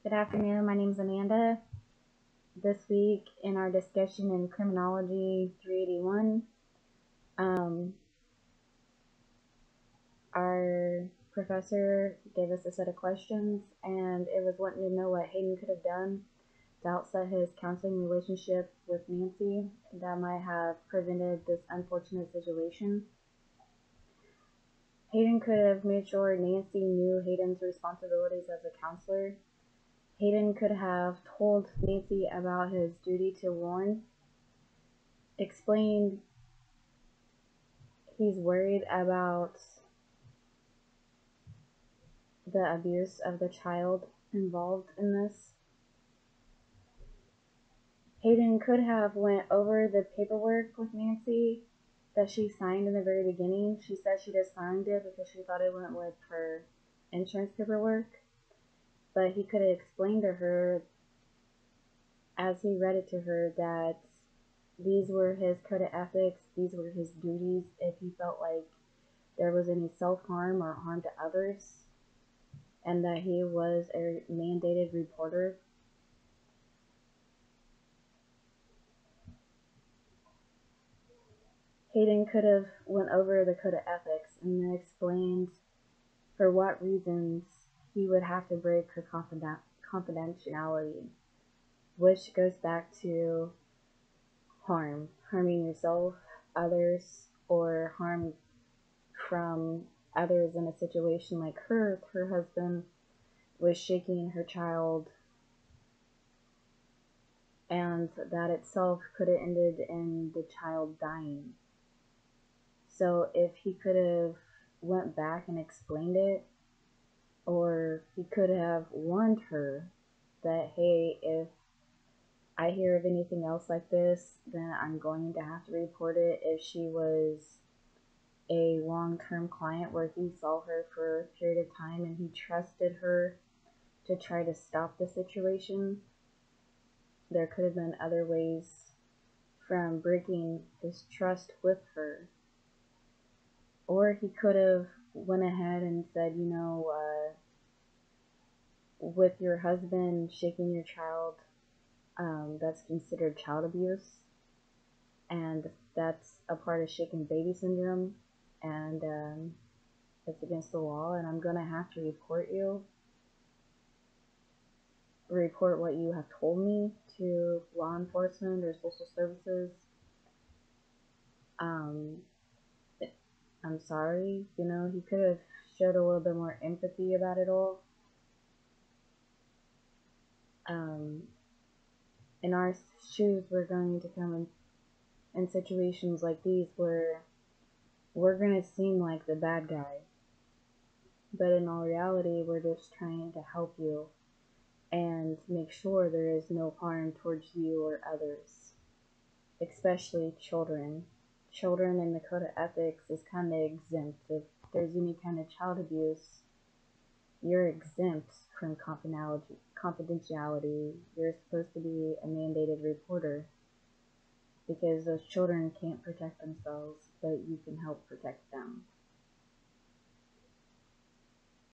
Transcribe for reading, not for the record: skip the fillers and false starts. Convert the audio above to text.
Good afternoon. My name is Amanda. This week in our discussion in Criminology 381, our professor gave us a set of questions, and it was wanting to know what Hayden could have done to outset his counseling relationship with Nancy that might have prevented this unfortunate situation. Hayden could have made sure Nancy knew Hayden's responsibilities as a counselor. Hayden could have told Nancy about his duty to warn, explained he's worried about the abuse of the child involved in this. Hayden could have went over the paperwork with Nancy that she signed in the very beginning. She said she just signed it because she thought it went with her insurance paperwork, but he could have explained to her as he read it to her that these were his code of ethics, these were his duties if he felt like there was any self-harm or harm to others, and that he was a mandated reporter. Hayden could have went over the code of ethics and then explained for what reasons he would have to break her confidentiality, which goes back to harming yourself, others, or harm from others in a situation like her husband was shaking her child, and that itself could have ended in the child dying. So if he could have went back and explained it, or he could have warned her that, hey, if I hear of anything else like this, then I'm going to have to report it. If she was a long-term client where he saw her for a period of time and he trusted her to try to stop the situation, there could have been other ways from breaking his trust with her. Or he could have went ahead and said, with your husband shaking your child, that's considered child abuse, and that's a part of shaken baby syndrome, and it's against the law, and I'm gonna have to report what you have told me to law enforcement or social services. I'm sorry, he could have showed a little bit more empathy about it all. In our shoes, we're going to come in situations like these where we're going to seem like the bad guy, but in all reality, we're just trying to help you and make sure there is no harm towards you or others, especially children. Children in the code of ethics is kind of exempt. If there's any kind of child abuse, you're exempt from confidentiality. You're supposed to be a mandated reporter because those children can't protect themselves, but you can help protect them.